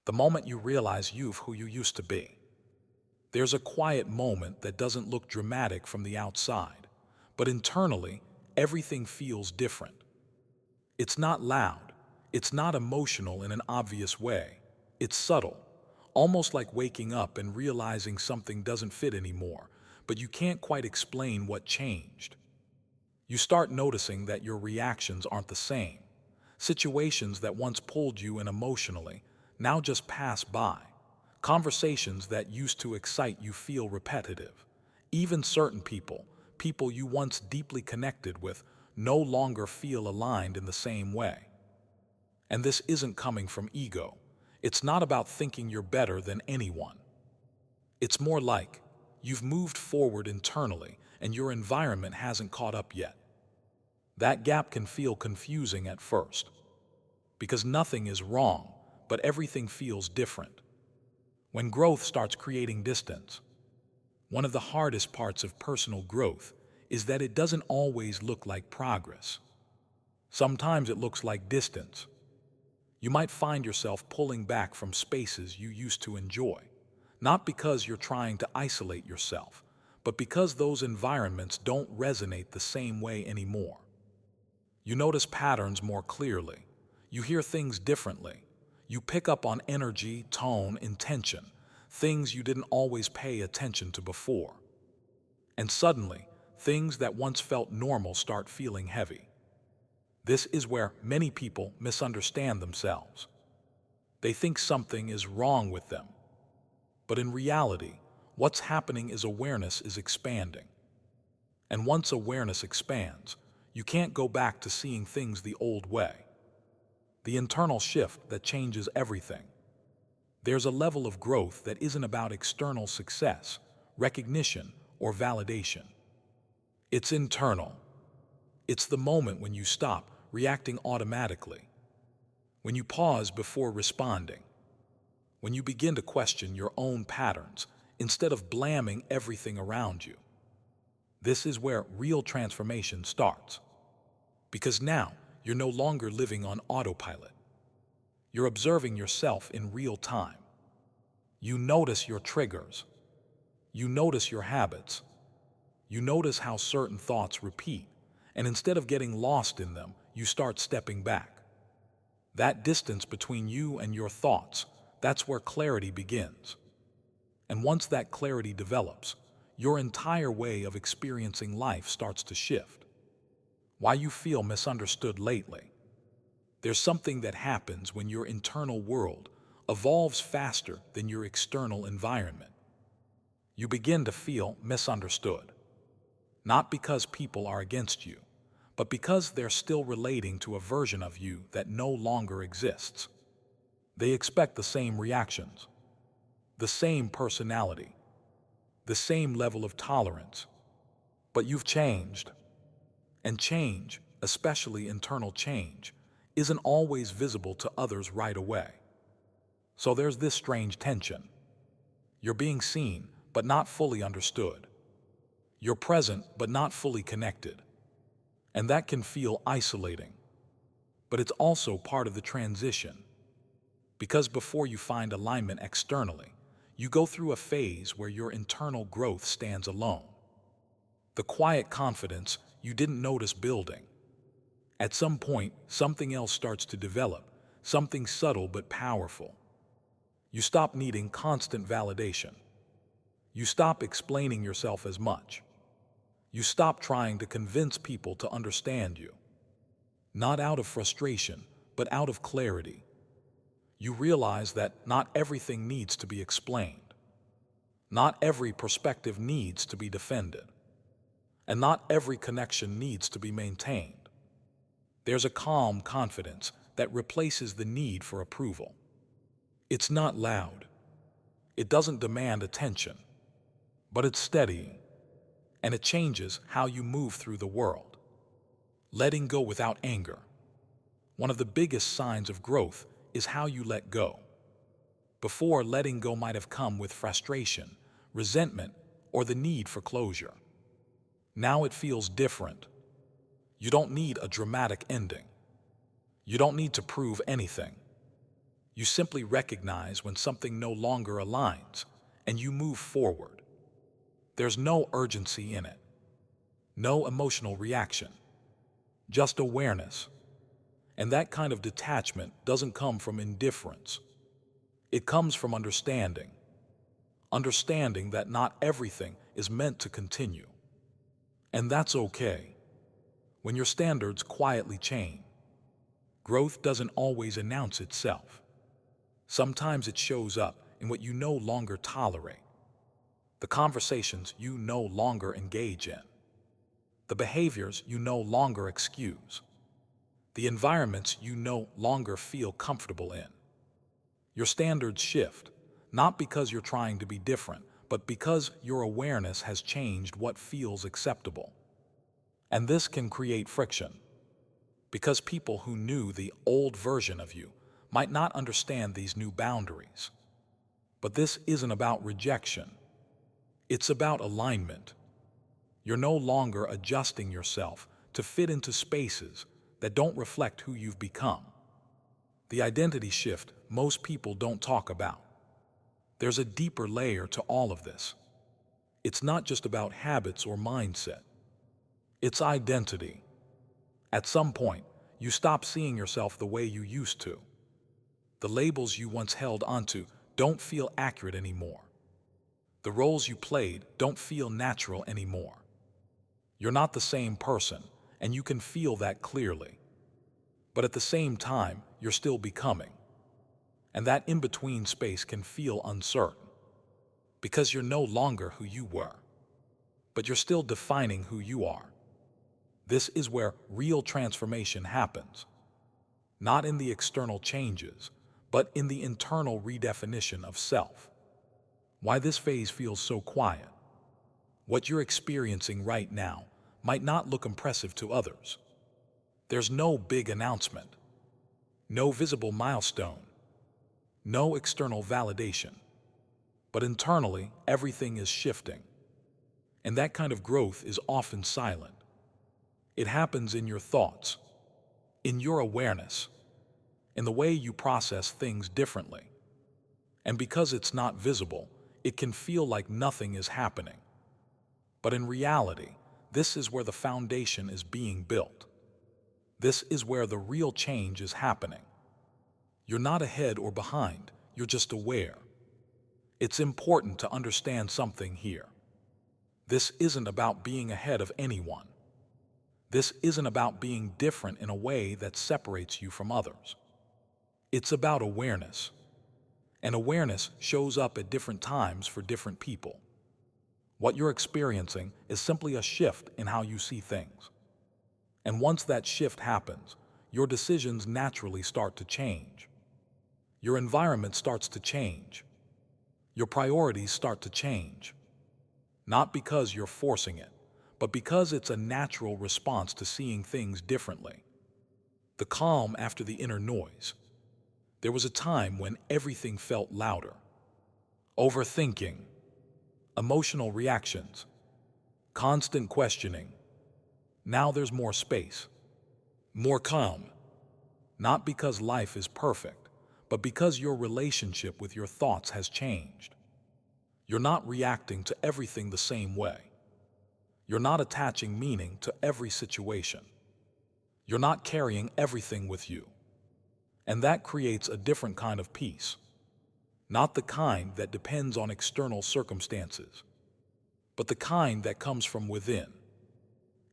the moment you realize you've who you used to be. There's a quiet moment that doesn't look dramatic from the outside, but internally, everything feels different. It's not loud, it's not emotional in an obvious way. It's subtle, almost like waking up and realizing something doesn't fit anymore, but you can't quite explain what changed. You start noticing that your reactions aren't the same. Situations that once pulled you in emotionally now just pass by. Conversations that used to excite you feel repetitive. Even certain people, people you once deeply connected with, no longer feel aligned in the same way. And this isn't coming from ego. It's not about thinking you're better than anyone. It's more like you've moved forward internally and your environment hasn't caught up yet. That gap can feel confusing at first, because nothing is wrong, but everything feels different. When growth starts creating distance, one of the hardest parts of personal growth is that it doesn't always look like progress. Sometimes it looks like distance. You might find yourself pulling back from spaces you used to enjoy, not because you're trying to isolate yourself, but because those environments don't resonate the same way anymore. You notice patterns more clearly. You hear things differently. You pick up on energy, tone, intention, things you didn't always pay attention to before. And suddenly, things that once felt normal start feeling heavy. This is where many people misunderstand themselves. They think something is wrong with them. But in reality, what's happening is awareness is expanding. And once awareness expands, you can't go back to seeing things the old way. The internal shift that changes everything. There's a level of growth that isn't about external success, recognition, or validation. It's internal. It's the moment when you stop reacting automatically, when you pause before responding, when you begin to question your own patterns instead of blaming everything around you. This is where real transformation starts. Because now, you're no longer living on autopilot. You're observing yourself in real time. You notice your triggers. You notice your habits. You notice how certain thoughts repeat, and instead of getting lost in them, you start stepping back. That distance between you and your thoughts, that's where clarity begins. And once that clarity develops, your entire way of experiencing life starts to shift. Why you feel misunderstood lately. There's something that happens when your internal world evolves faster than your external environment. You begin to feel misunderstood, not because people are against you, but because they're still relating to a version of you that no longer exists. They expect the same reactions, the same personality, the same level of tolerance, but you've changed. And change, especially internal change, isn't always visible to others right away. So there's this strange tension. You're being seen, but not fully understood. You're present, but not fully connected. And that can feel isolating. But it's also part of the transition. Because before you find alignment externally, you go through a phase where your internal growth stands alone. The quiet confidence you didn't notice building. At some point, something else starts to develop, something subtle but powerful. You stop needing constant validation. You stop explaining yourself as much. You stop trying to convince people to understand you. Not out of frustration, but out of clarity. You realize that not everything needs to be explained. Not every perspective needs to be defended. And not every connection needs to be maintained. There's a calm confidence that replaces the need for approval. It's not loud. It doesn't demand attention. But it's steady, and it changes how you move through the world. Letting go without anger. One of the biggest signs of growth is how you let go. Before, letting go might have come with frustration, resentment, or the need for closure. Now it feels different. You don't need a dramatic ending. You don't need to prove anything. You simply recognize when something no longer aligns, and you move forward. There's no urgency in it, no emotional reaction, just awareness. And that kind of detachment doesn't come from indifference. It comes from understanding. Understanding that not everything is meant to continue. And that's okay. When your standards quietly change, growth doesn't always announce itself. Sometimes it shows up in what you no longer tolerate, the conversations you no longer engage in, the behaviors you no longer excuse, the environments you no longer feel comfortable in. Your standards shift, not because you're trying to be different, but because your awareness has changed what feels acceptable. And this can create friction, because people who knew the old version of you might not understand these new boundaries. But this isn't about rejection. It's about alignment. You're no longer adjusting yourself to fit into spaces that don't reflect who you've become. The identity shift most people don't talk about. There's a deeper layer to all of this. It's not just about habits or mindset. It's identity. At some point, you stop seeing yourself the way you used to. The labels you once held onto don't feel accurate anymore. The roles you played don't feel natural anymore. You're not the same person, and you can feel that clearly. But at the same time, you're still becoming. And that in-between space can feel uncertain, because you're no longer who you were, but you're still defining who you are. This is where real transformation happens, not in the external changes, but in the internal redefinition of self. Why this phase feels so quiet. What you're experiencing right now might not look impressive to others. There's no big announcement, no visible milestone, no external validation. But internally, everything is shifting. And that kind of growth is often silent. It happens in your thoughts, in your awareness, in the way you process things differently. And because it's not visible, it can feel like nothing is happening. But in reality, this is where the foundation is being built. This is where the real change is happening. You're not ahead or behind, you're just aware. It's important to understand something here. This isn't about being ahead of anyone. This isn't about being different in a way that separates you from others. It's about awareness. And awareness shows up at different times for different people. What you're experiencing is simply a shift in how you see things. And once that shift happens, your decisions naturally start to change. Your environment starts to change. Your priorities start to change. Not because you're forcing it, but because it's a natural response to seeing things differently. The calm after the inner noise. There was a time when everything felt louder. Overthinking, emotional reactions, constant questioning. Now there's more space, more calm. Not because life is perfect, but because your relationship with your thoughts has changed. You're not reacting to everything the same way. You're not attaching meaning to every situation. You're not carrying everything with you. And that creates a different kind of peace. Not the kind that depends on external circumstances, but the kind that comes from within.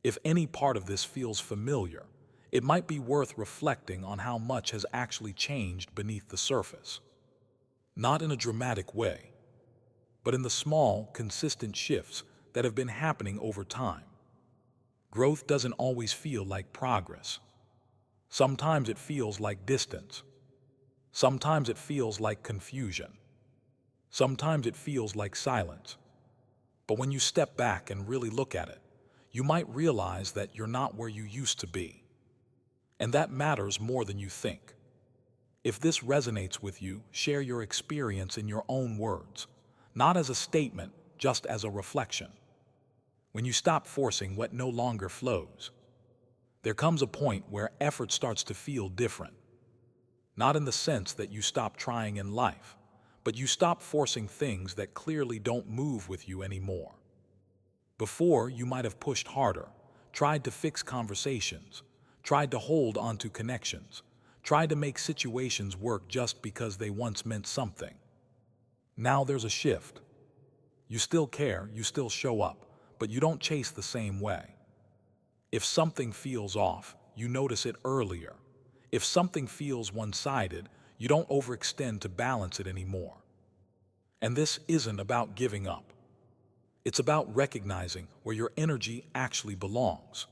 If any part of this feels familiar, it might be worth reflecting on how much has actually changed beneath the surface. Not in a dramatic way, but in the small, consistent shifts that have been happening over time. Growth doesn't always feel like progress. Sometimes it feels like distance. Sometimes it feels like confusion. Sometimes it feels like silence. But when you step back and really look at it, you might realize that you're not where you used to be. And that matters more than you think. If this resonates with you, share your experience in your own words, not as a statement, just as a reflection. When you stop forcing what no longer flows, there comes a point where effort starts to feel different. Not in the sense that you stop trying in life, but you stop forcing things that clearly don't move with you anymore. Before, you might have pushed harder, tried to fix conversations, tried to hold onto connections, tried to make situations work just because they once meant something. Now there's a shift. You still care, you still show up, but you don't chase the same way. If something feels off, you notice it earlier. If something feels one-sided, you don't overextend to balance it anymore. And this isn't about giving up. It's about recognizing where your energy actually belongs.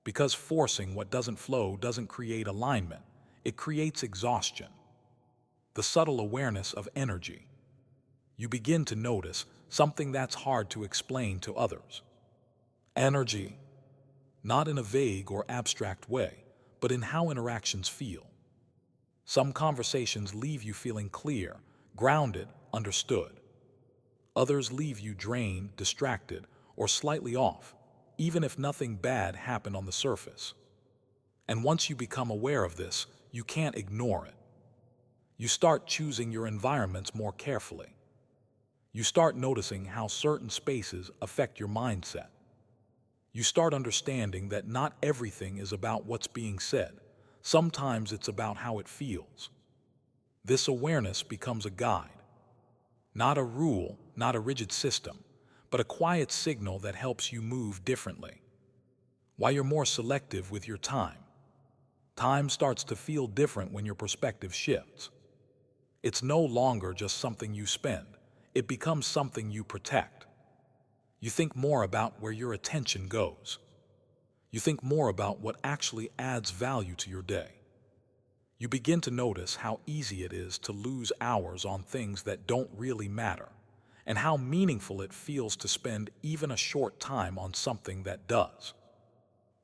Because forcing what doesn't flow doesn't create alignment, it creates exhaustion. The subtle awareness of energy. You begin to notice something that's hard to explain to others. Energy, not in a vague or abstract way, but in how interactions feel. Some conversations leave you feeling clear, grounded, understood. Others leave you drained, distracted, or slightly off, even if nothing bad happened on the surface. And once you become aware of this, you can't ignore it. You start choosing your environments more carefully. You start noticing how certain spaces affect your mindset. You start understanding that not everything is about what's being said. Sometimes it's about how it feels. This awareness becomes a guide. Not a rule, not a rigid system, but a quiet signal that helps you move differently. While you're more selective with your time, time starts to feel different when your perspective shifts. It's no longer just something you spend. It becomes something you protect. You think more about where your attention goes. You think more about what actually adds value to your day. You begin to notice how easy it is to lose hours on things that don't really matter, and how meaningful it feels to spend even a short time on something that does.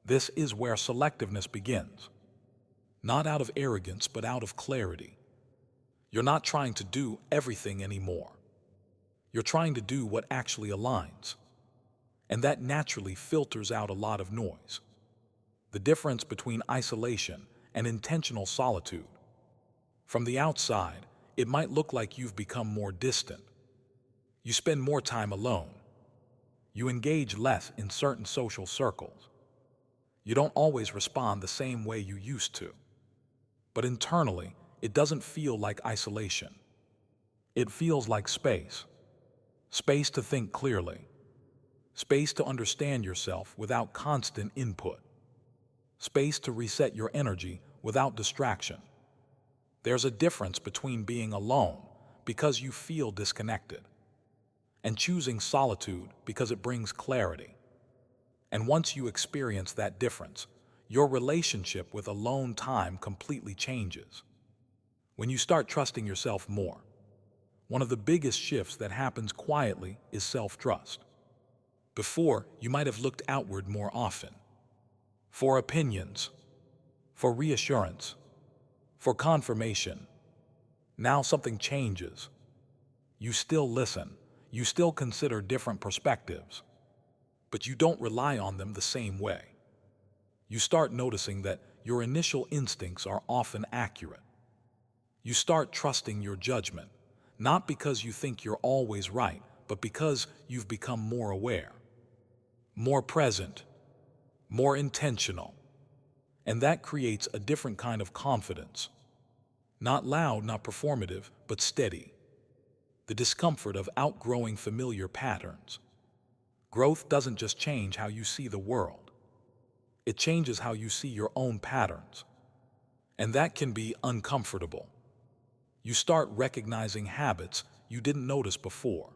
This is where selectiveness begins. Not out of arrogance, but out of clarity. You're not trying to do everything anymore. You're trying to do what actually aligns. And that naturally filters out a lot of noise. The difference between isolation and intentional solitude. From the outside, it might look like you've become more distant. You spend more time alone. You engage less in certain social circles. You don't always respond the same way you used to. But internally, it doesn't feel like isolation. It feels like space. Space to think clearly. Space to understand yourself without constant input. Space to reset your energy without distraction. There's a difference between being alone because you feel disconnected and choosing solitude because it brings clarity. And once you experience that difference, your relationship with alone time completely changes. When you start trusting yourself more, one of the biggest shifts that happens quietly is self-trust. Before, you might have looked outward more often. For opinions, for reassurance, for confirmation. Now something changes. You still listen, you still consider different perspectives, but you don't rely on them the same way. You start noticing that your initial instincts are often accurate. You start trusting your judgment, not because you think you're always right, but because you've become more aware, more present, more intentional. And that creates a different kind of confidence. Not loud, not performative, but steady. The discomfort of outgrowing familiar patterns. Growth doesn't just change how you see the world. It changes how you see your own patterns. And that can be uncomfortable. You start recognizing habits you didn't notice before.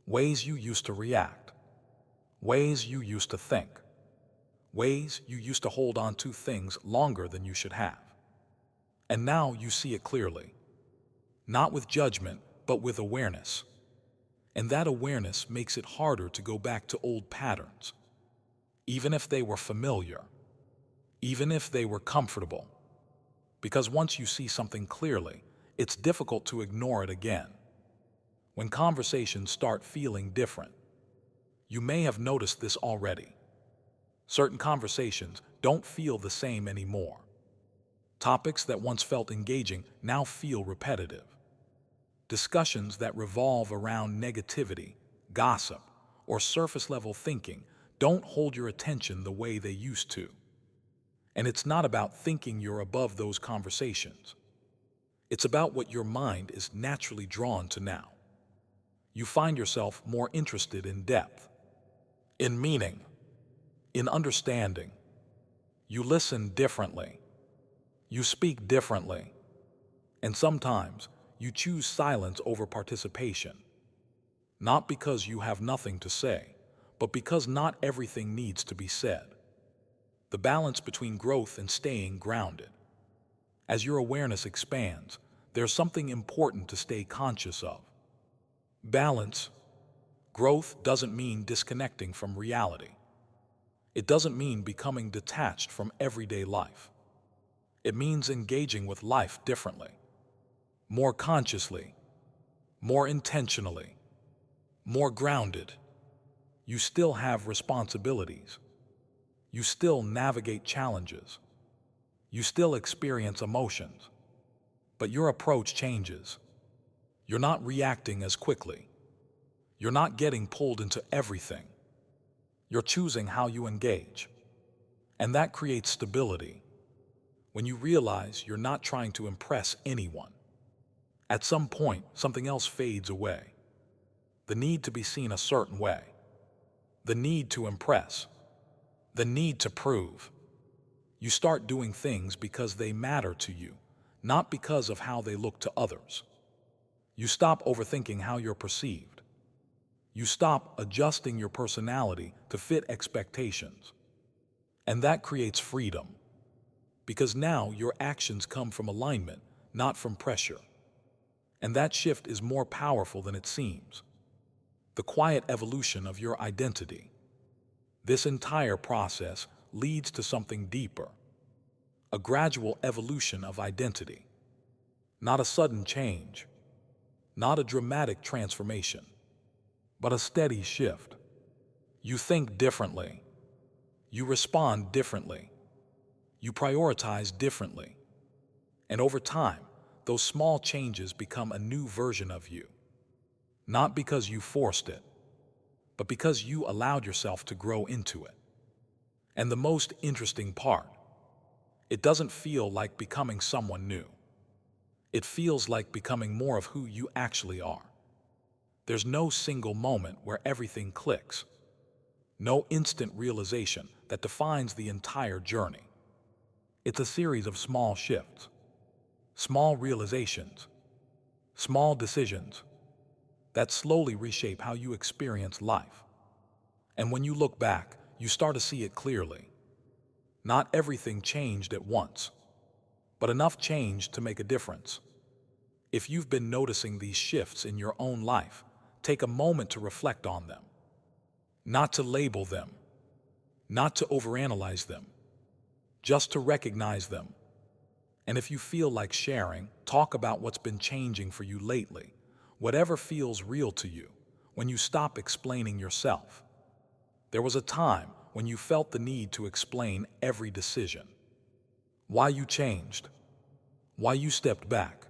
Ways you used to react. Ways you used to think. Ways you used to hold on to things longer than you should have. And now you see it clearly. Not with judgment, but with awareness. And that awareness makes it harder to go back to old patterns. Even if they were familiar. Even if they were comfortable. Because once you see something clearly, it's difficult to ignore it again. When conversations start feeling different, you may have noticed this already. Certain conversations don't feel the same anymore. Topics that once felt engaging now feel repetitive. Discussions that revolve around negativity, gossip, or surface-level thinking don't hold your attention the way they used to. And it's not about thinking you're above those conversations. It's about what your mind is naturally drawn to now. You find yourself more interested in depth, in meaning, in understanding. You listen differently. You speak differently. And sometimes you choose silence over participation. Not because you have nothing to say, but because not everything needs to be said. The balance between growth and staying grounded. As your awareness expands, there's something important to stay conscious of. Balance. Growth doesn't mean disconnecting from reality. It doesn't mean becoming detached from everyday life. It means engaging with life differently, more consciously, more intentionally, more grounded. You still have responsibilities. You still navigate challenges. You still experience emotions. But your approach changes. You're not reacting as quickly. You're not getting pulled into everything. You're choosing how you engage. And that creates stability. When you realize you're not trying to impress anyone, at some point, something else fades away. The need to be seen a certain way. The need to impress. The need to prove. You start doing things because they matter to you, not because of how they look to others. You stop overthinking how you're perceived. You stop adjusting your personality to fit expectations. And that creates freedom. Because now your actions come from alignment, not from pressure. And that shift is more powerful than it seems. The quiet evolution of your identity. This entire process leads to something deeper. A gradual evolution of identity. Not a sudden change. Not a dramatic transformation. But a steady shift. You think differently. You respond differently. You prioritize differently. And over time, those small changes become a new version of you. Not because you forced it, but because you allowed yourself to grow into it. And the most interesting part, it doesn't feel like becoming someone new. It feels like becoming more of who you actually are. There's no single moment where everything clicks. No instant realization that defines the entire journey. It's a series of small shifts, small realizations, small decisions that slowly reshape how you experience life. And when you look back, you start to see it clearly. Not everything changed at once, but enough changed to make a difference. If you've been noticing these shifts in your own life, take a moment to reflect on them. Not to label them, not to overanalyze them, just to recognize them. And if you feel like sharing, talk about what's been changing for you lately, whatever feels real to you, when you stop explaining yourself. There was a time when you felt the need to explain every decision. Why you changed, why you stepped back,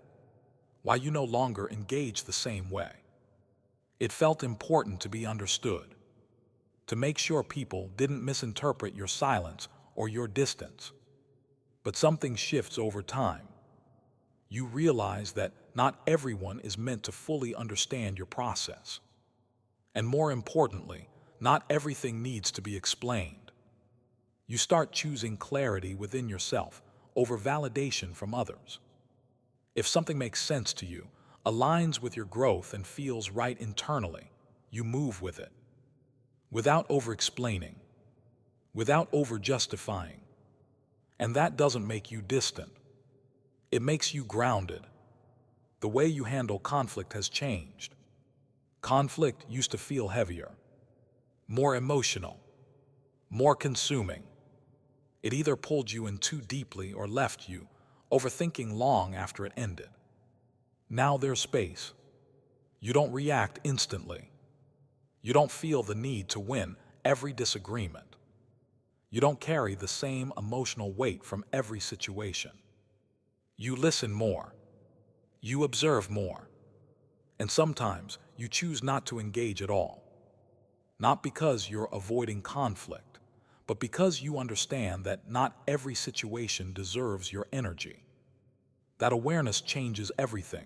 why you no longer engaged the same way. It felt important to be understood, to make sure people didn't misinterpret your silence or your distance. But something shifts over time. You realize that not everyone is meant to fully understand your process. And more importantly, not everything needs to be explained. You start choosing clarity within yourself over validation from others. If something makes sense to you, aligns with your growth and feels right internally, you move with it. Without over-explaining, without over-justifying. And that doesn't make you distant. It makes you grounded. The way you handle conflict has changed. Conflict used to feel heavier, more emotional, more consuming. It either pulled you in too deeply or left you, overthinking long after it ended. Now there's space. You don't react instantly. You don't feel the need to win every disagreement. You don't carry the same emotional weight from every situation. You listen more. You observe more. And sometimes you choose not to engage at all. Not because you're avoiding conflict, but because you understand that not every situation deserves your energy. That awareness changes everything.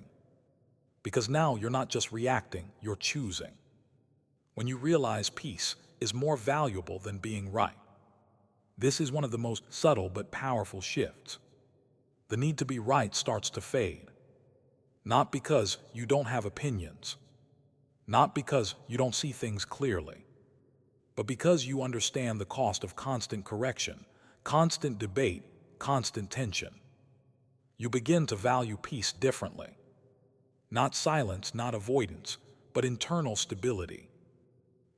Because now you're not just reacting, you're choosing. When you realize peace is more valuable than being right. This is one of the most subtle but powerful shifts. The need to be right starts to fade. Not because you don't have opinions, not because you don't see things clearly, but because you understand the cost of constant correction, constant debate, constant tension. You begin to value peace differently. Not silence, not avoidance, but internal stability.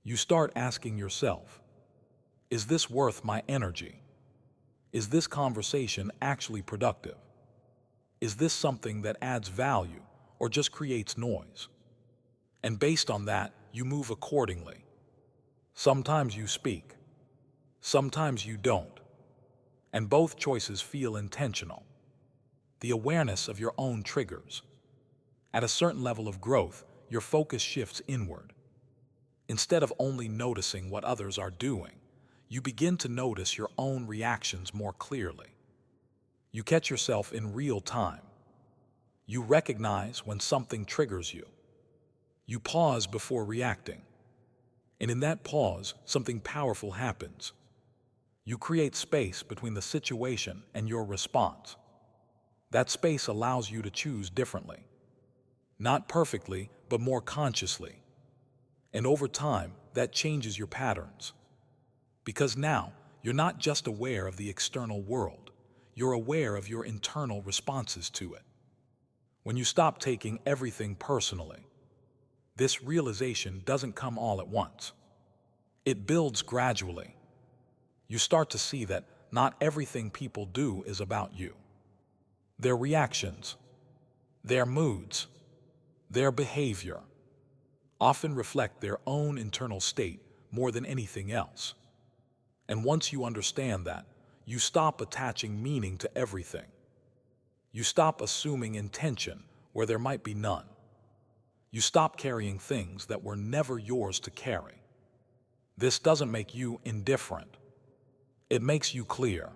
You start asking yourself, is this worth my energy? Is this conversation actually productive? Is this something that adds value or just creates noise? And based on that, you move accordingly. Sometimes you speak, sometimes you don't, and both choices feel intentional. The awareness of your own triggers. At a certain level of growth, your focus shifts inward. Instead of only noticing what others are doing, you begin to notice your own reactions more clearly. You catch yourself in real time. You recognize when something triggers you. You pause before reacting. And in that pause, something powerful happens. You create space between the situation and your response. That space allows you to choose differently. Not perfectly, but more consciously. And over time, that changes your patterns. Because now, you're not just aware of the external world, you're aware of your internal responses to it. When you stop taking everything personally, this realization doesn't come all at once. It builds gradually. You start to see that not everything people do is about you. Their reactions, their moods, their behavior often reflect their own internal state more than anything else. And once you understand that, you stop attaching meaning to everything. You stop assuming intention where there might be none. You stop carrying things that were never yours to carry. This doesn't make you indifferent. It makes you clear.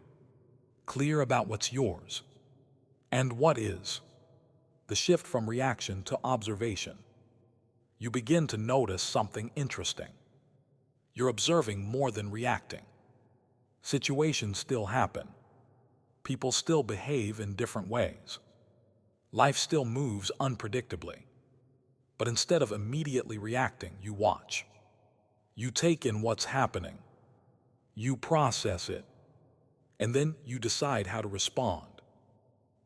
Clear about what's yours and what is. The shift from reaction to observation. You begin to notice something interesting. You're observing more than reacting. Situations still happen. People still behave in different ways. Life still moves unpredictably. But instead of immediately reacting, you watch. You take in what's happening. You process it. And then you decide how to respond.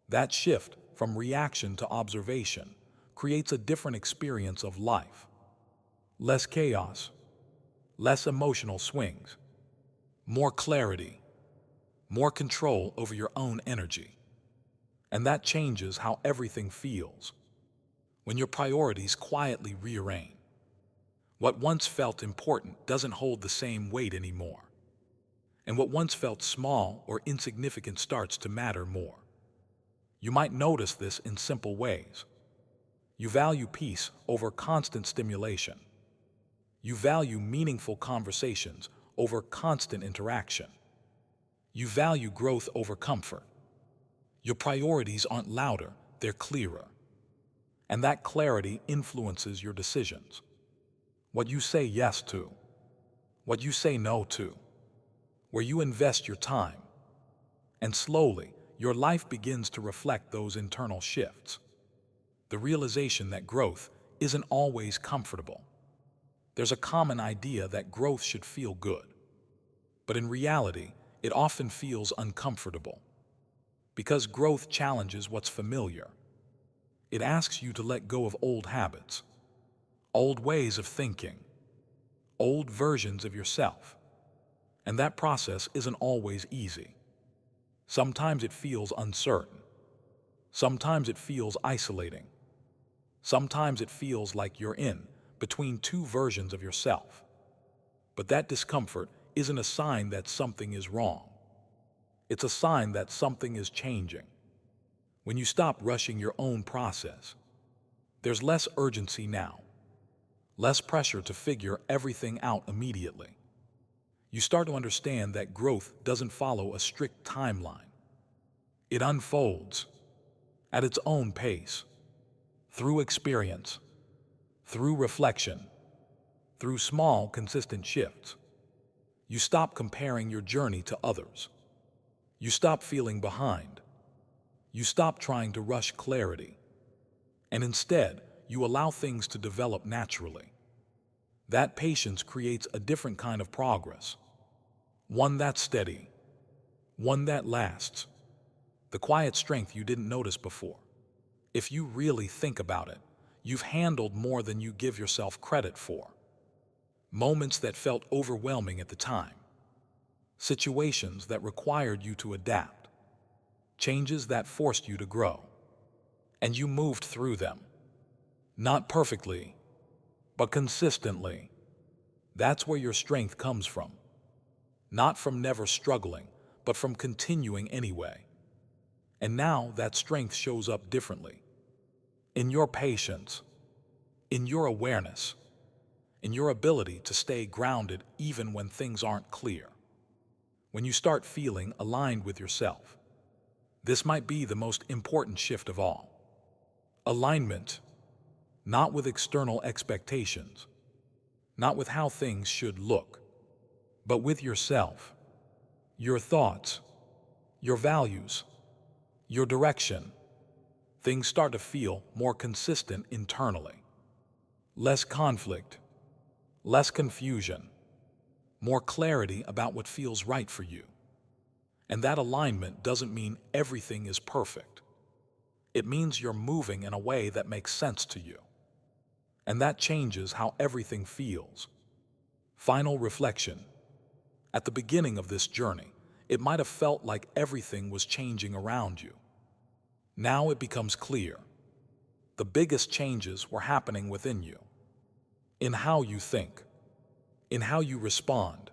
That shift from reaction to observation creates a different experience of life. Less chaos, less emotional swings, more clarity, more control over your own energy. And that changes how everything feels. When your priorities quietly rearrange, what once felt important doesn't hold the same weight anymore. And what once felt small or insignificant starts to matter more. You might notice this in simple ways. You value peace over constant stimulation. You value meaningful conversations over constant interaction. You value growth over comfort. Your priorities aren't louder, they're clearer. And that clarity influences your decisions. What you say yes to, what you say no to, where you invest your time. And slowly, your life begins to reflect those internal shifts. The realization that growth isn't always comfortable. There's a common idea that growth should feel good. But in reality, it often feels uncomfortable. Because growth challenges what's familiar. It asks you to let go of old habits, old ways of thinking, old versions of yourself. And that process isn't always easy. Sometimes it feels uncertain. Sometimes it feels isolating. Sometimes it feels like you're in between two versions of yourself. But that discomfort isn't a sign that something is wrong. It's a sign that something is changing. When you stop rushing your own process, there's less urgency now, less pressure to figure everything out immediately. You start to understand that growth doesn't follow a strict timeline. It unfolds at its own pace, through experience, through reflection, through small, consistent shifts. You stop comparing your journey to others. You stop feeling behind. You stop trying to rush clarity. And instead, you allow things to develop naturally. That patience creates a different kind of progress. One that's steady. One that lasts. The quiet strength you didn't notice before. If you really think about it, you've handled more than you give yourself credit for. Moments that felt overwhelming at the time. Situations that required you to adapt. Changes that forced you to grow. And you moved through them. Not perfectly, but consistently. That's where your strength comes from. Not from never struggling, but from continuing anyway. And now that strength shows up differently. In your patience, in your awareness, in your ability to stay grounded even when things aren't clear. When you start feeling aligned with yourself, this might be the most important shift of all. Alignment, not with external expectations, not with how things should look, but with yourself, your thoughts, your values, your direction. Things start to feel more consistent internally. Less conflict, less confusion, more clarity about what feels right for you. And that alignment doesn't mean everything is perfect. It means you're moving in a way that makes sense to you. And that changes how everything feels. Final reflection. At the beginning of this journey, it might have felt like everything was changing around you. Now it becomes clear. The biggest changes were happening within you. In how you think, in how you respond,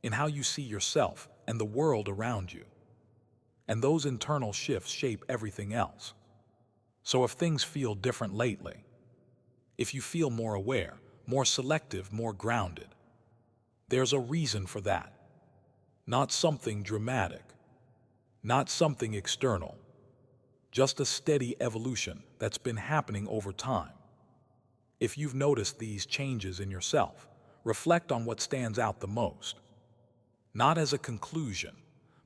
in how you see yourself and the world around you. And those internal shifts shape everything else. So if things feel different lately, if you feel more aware, more selective, more grounded, there's a reason for that. Not something dramatic, not something external, just a steady evolution that's been happening over time. If you've noticed these changes in yourself, reflect on what stands out the most. Not as a conclusion,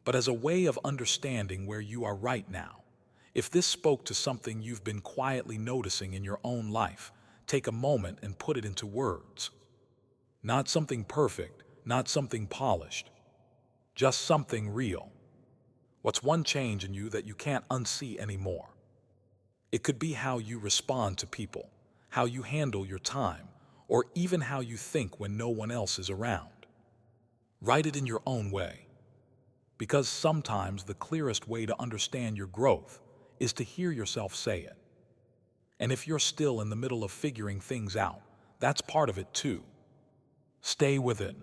but as a way of understanding where you are right now. If this spoke to something you've been quietly noticing in your own life, take a moment and put it into words. Not something perfect, not something polished, just something real. What's one change in you that you can't unsee anymore? It could be how you respond to people, how you handle your time, or even how you think when no one else is around. Write it in your own way. Because sometimes the clearest way to understand your growth is to hear yourself say it. And if you're still in the middle of figuring things out, that's part of it too. Stay with it.